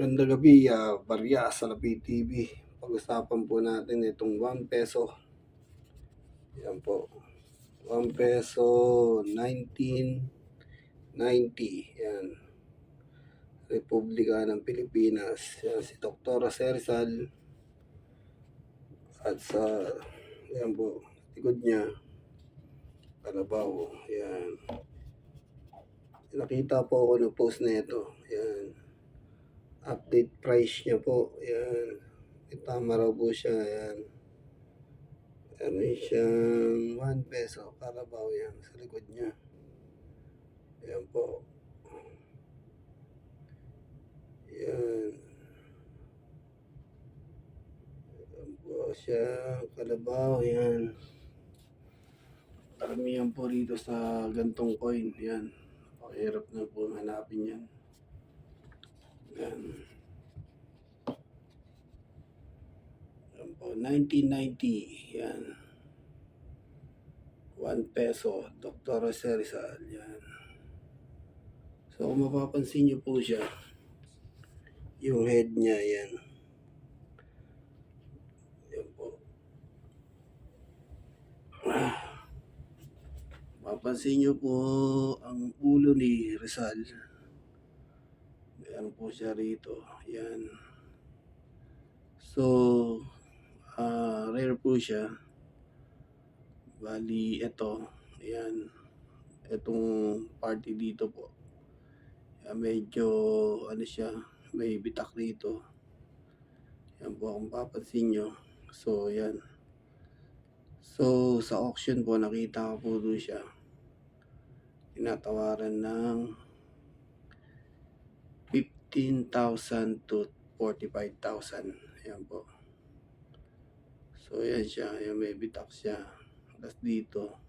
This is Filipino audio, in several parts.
Magandang gabi, Barya sa Lapid TV. Pag-usapan po natin itong 1 peso. Yan po. 1 peso, 1990. Yan. Republika ng Pilipinas. Yan, si Dr. Rizal. At sa, yan po, likod niya, Kalabaw. Yan. Nakita po ako ng post na ito. Yan. Update price niya po. Yan. Tama raw po siya. Yan. Ano siyang 1 peso. Kalabaw yan. Sa likod niya. Yan po. Yan. Yan po siya. Kalabaw. Yan. Karamihan po rito sa gantong coin. Yan. Pakihirap na po hanapin yan. Yan. Yan po. 1990. Yan. 1 peso. Dr. Rizal. Yan. So kung mapapansin niyo po siya, yung head niya, yan. Yan po. Mapansin niyo po ang ulo ni Rizal. Yan po siya rito. Yan. So, rare po siya. Bali, ito. Yan. Itong party dito po. Yan, medyo, ano siya, may bitak dito. Yan po kung papansin nyo. So, yan. So, sa auction po, nakita ko po doon siya. Tinatawaran ng 15,000 to 45,000. Yan po. So, yan siya. Yan, may bitak siya. Tapos dito,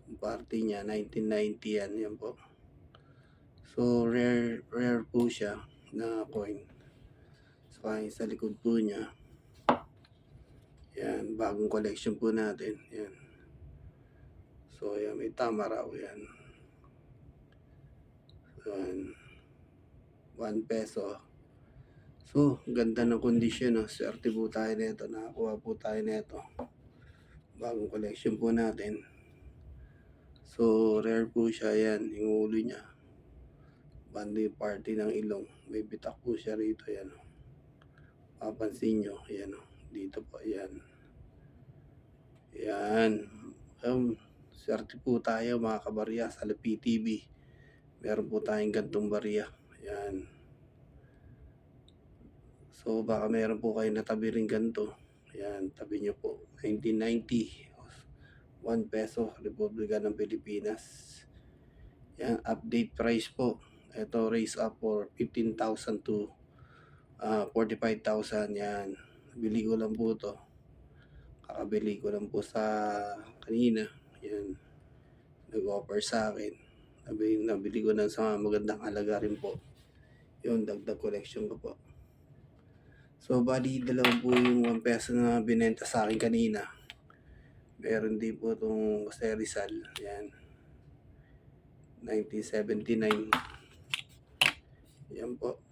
yung party niya, 1990 yan. Yan po. So, rare po siya na coin. So, sa likod po niya. Yan, bagong collection po natin. Yan. So, yan, may tama raw yan. Yan. 1 peso. So, ganda ng kondisyon. No? Swerte po tayo nito. Nakakuha po tayo nito. Bagong collection po natin. So, rare po siya. Yan, yung ulo niya. Bandi party ng ilong. May bitak po siya rito. Yan. Papansin nyo. Yan. Dito po. Yan. Yan. Swerte po tayo mga kabarya sa Lapid TV. Meron po tayong gantong barya. Yan. So baka meron po kayo natabi rin ganito. Yan. Tabi nyo po. 1990. 1 peso. Republika ng Pilipinas. Yan. Update price po. Ito raise up for 15,000 to 45,000. Yan. Bili ko lang po to. Kakabili ko lang po sa kanina. Yan. Nag-offer sa akin. Nabili ko na sa magandang halaga rin po. Yun, dagdag collection ko po. So, bali, dalawa po yung 1 peso na binenta sa akin kanina. Meron din po itong Jose Rizal. Yan. 1979. Yan po.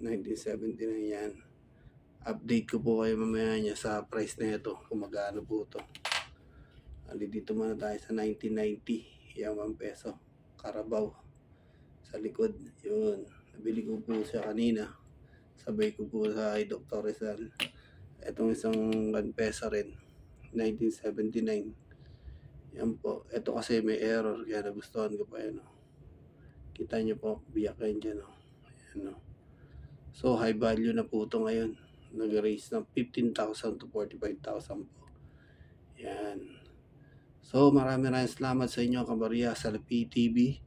1979 yan. Update ko po kayo mamaya niya sa price na ito. Kung magkano po ito. Dito muna tayo sa 1990. Yan, 1 peso. Karabaw. Sa likod. Yun. Nabili ko po siya kanina. Sabay ko po sa Dr. Rizal. Itong isang 1 peso rin. 1979. Yan po. Ito kasi may error. Kaya nagustuhan ko pa yan. Kita nyo po. Biyak kayo dyan. Yan, so high value na po ito ngayon. Nag-raise ng 15,000 to 45,000 po. Yan. So maraming salamat sa inyo kabarya sa Lapid TV.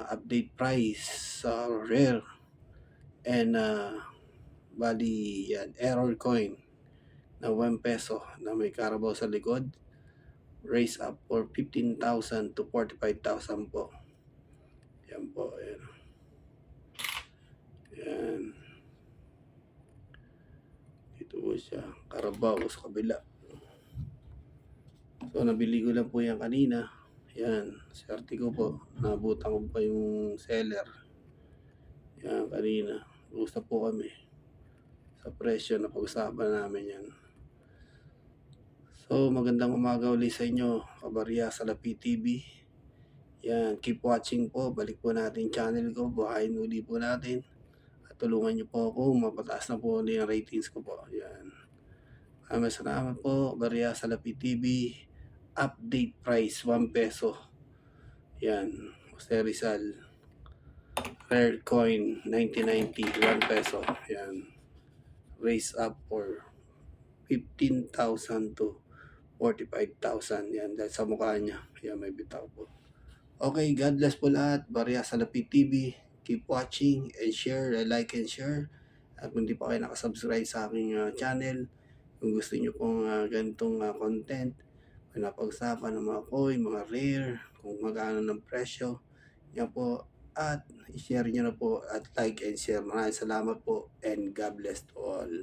Update price sa rare and bali yan, error coin na 1 peso na may karabaw sa likod. Raise up for 15,000 to 45,000 po. Yan po. Yan. Yan. Ito po siya. Karabaw sa kabila. So, nabili ko lang po yan kanina. Yan. Swerte ko po. Nabutan ko pa yung seller. Yan, kanina. Usap po kami sa presyo na pag-usapan namin yan. So, magandang umaga ulit sa inyo, kabarya sa Lapi TV. Yan, keep watching po. Balik po natin channel ko, buhayin uli po natin. At tulungan niyo po ako, mapataas na po ulit ang ratings ko po. Yan. Maraming salamat po, kabarya sa Lapi TV. Update price, 1 peso. Yan, Jose Rizal. Rare coin, 1990, 1 peso. Yan. Raise up for 15,000 to 45,000. Yan, dahil sa mukha niya. Yan, may bitaw po. Okay, God bless po lahat. Barya sa Lapi TV. Keep watching and share, like and share. At kung di pa kayo nakasubscribe sa aking channel, kung gusto niyo pong ganitong content, pinapag-usapan ng mga coin, mga rare, kung magkano ng presyo, yan po. At i-share niyo na po at like and share. Maraming salamat po and God bless to all.